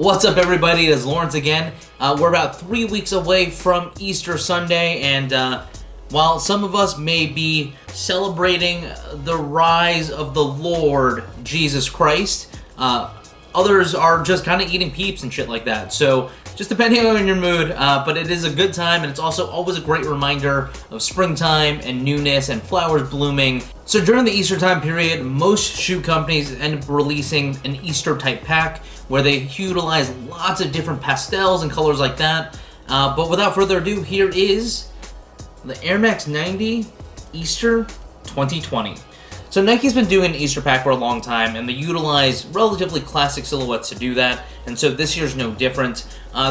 What's up, everybody? It's Lawrence again. We're about 3 weeks away from Easter Sunday, and while some of us may be celebrating the rise of the Lord Jesus Christ, others are just kind of eating Peeps and shit like that. So just depending on your mood, but it is a good time, and it's also always a great reminder of springtime and newness and flowers blooming. So during the Easter time period, most shoe companies end up releasing an Easter type pack where they utilize lots of different pastels and colors like that. But without further ado, here is the Air Max 90 Easter 2020. So Nike's been doing an Easter pack for a long time, and they utilize relatively classic silhouettes to do that, and so this year's no different.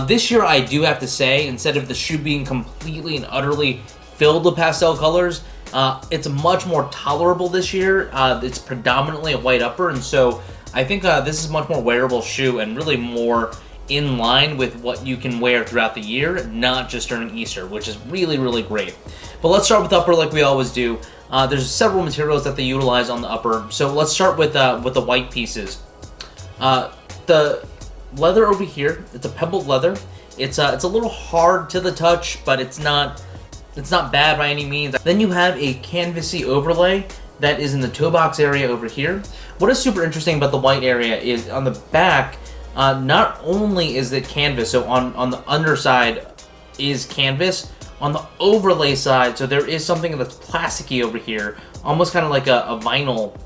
This year, I do have to say, instead of the shoe being completely and utterly filled with pastel colors, it's much more tolerable this year. It's predominantly a white upper, and so I think this is a much more wearable shoe and really more in line with what you can wear throughout the year, not just during Easter, which is really, really great. But let's start with upper like we always do. There's several materials that they utilize on the upper, so let's start with the white pieces. The leather over here, it's a pebbled leather. It's a little hard to the touch, but it's not bad by any means. Then you have a canvasy overlay that is in the toe box area over here. What is super interesting about the white area is on the back, not only is it canvas, so on the underside is canvas, on the overlay side, so there is something that's plasticky over here, almost kind of like a vinyl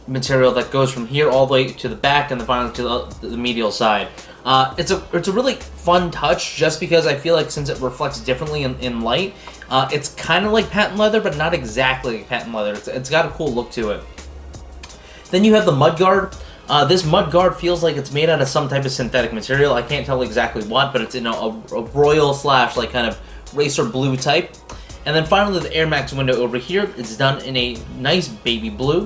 material that goes from here all the way to the back and then finally to the medial side. It's a really fun touch just because I feel like since it reflects differently in light, it's kind of like patent leather, but not exactly like patent leather. It's got a cool look to it. Then you have the mudguard. This mudguard feels like it's made out of some type of synthetic material. I can't tell exactly what, but it's in a royal slash like kind of racer blue type. And then finally the Air Max window over here. It's done in a nice baby blue.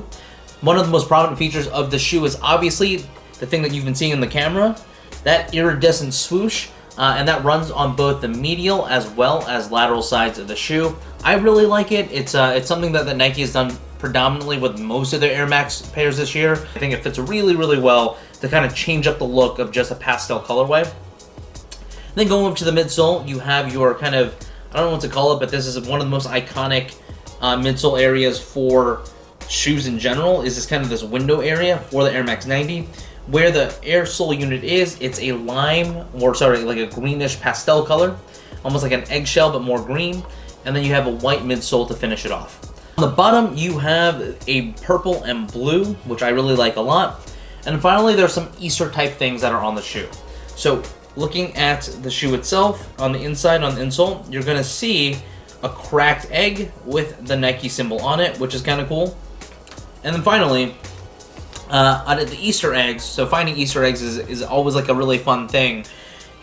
One of the most prominent features of the shoe is obviously the thing that you've been seeing in the camera, that iridescent swoosh, and that runs on both the medial as well as lateral sides of the shoe. I really like it. It's something that Nike has done predominantly with most of their Air Max pairs this year. I think it fits really, really well to kind of change up the look of just a pastel colorway. Then going over to the midsole, you have your kind of, I don't know what to call it, but this is one of the most iconic midsole areas for shoes in general, is this kind of this window area for the Air Max 90. Where the air sole unit is, it's a lime, or sorry, like a greenish pastel color, almost like an eggshell but more green, and then you have a white midsole to finish it off. On the bottom, you have a purple and blue, which I really like a lot. And finally, there's some Easter type things that are on the shoe. So looking at the shoe itself, on the inside, on the insole, you're gonna see a cracked egg with the Nike symbol on it, which is kind of cool. And then finally, out of the Easter eggs, so finding Easter eggs is always like a really fun thing.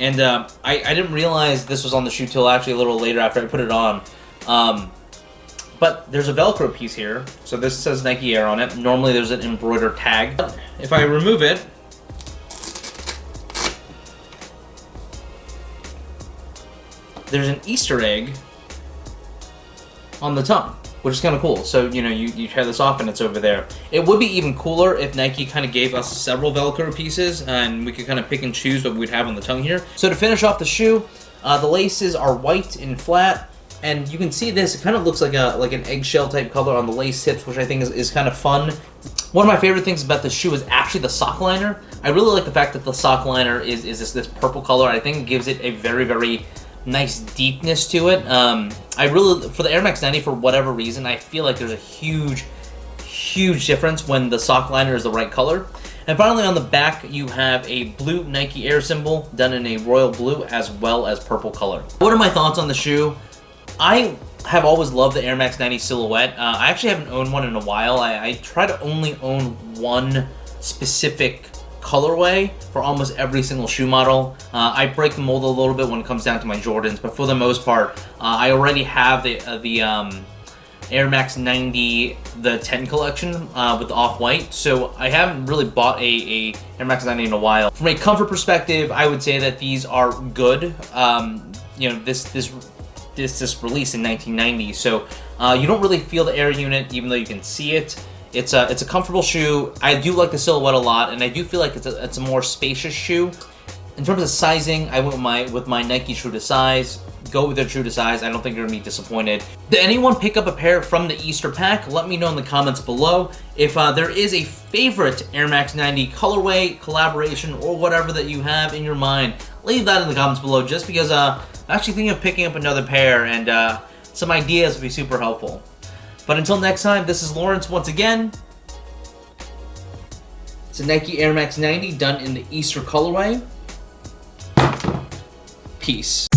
And I didn't realize this was on the shoe till actually a little later after I put it on. But there's a Velcro piece here, so this says Nike Air on it. Normally there's an embroidered tag. If I remove it, there's an Easter egg on the tongue, which is kind of cool. So, you know, you tear this off and it's over there. It would be even cooler if Nike kind of gave us several Velcro pieces and we could kind of pick and choose what we'd have on the tongue here. So to finish off the shoe, the laces are white and flat, and you can see this, it kind of looks like an eggshell type color on the lace tips, which I think is kind of fun. One of my favorite things about the shoe is actually the sock liner. I really like the fact that the sock liner is this purple color. I think it gives it a very, very nice deepness to it. I really, for the Air Max 90, for whatever reason, I feel like there's a huge difference when the sock liner is the right color. And finally, on the back, you have a blue Nike Air symbol done in a royal blue as well as purple color. What are my thoughts on the shoe? I have always loved the Air Max 90 silhouette. I actually haven't owned one in a while. I try to only own one specific colorway for almost every single shoe model. I break the mold a little bit when it comes down to my Jordans, but for the most part, I already have the Air Max 90, the 10 collection with the off-white, so I haven't really bought a Air Max 90 in a while. From a comfort perspective, I would say that these are good. You know, this released in 1990, so you don't really feel the air unit even though you can see it. It's a comfortable shoe. I do like the silhouette a lot, and I do feel like it's a more spacious shoe In terms of sizing, I went with my Nike True to Size. Go with their True to Size. I don't think you're going to be disappointed. Did anyone pick up a pair from the Easter pack? Let me know in the comments below. If there is a favorite Air Max 90 colorway, collaboration, or whatever that you have in your mind, leave that in the comments below, just because I'm actually thinking of picking up another pair, and some ideas would be super helpful. But until next time, this is Lawrence once again. It's a Nike Air Max 90 done in the Easter colorway. Peace.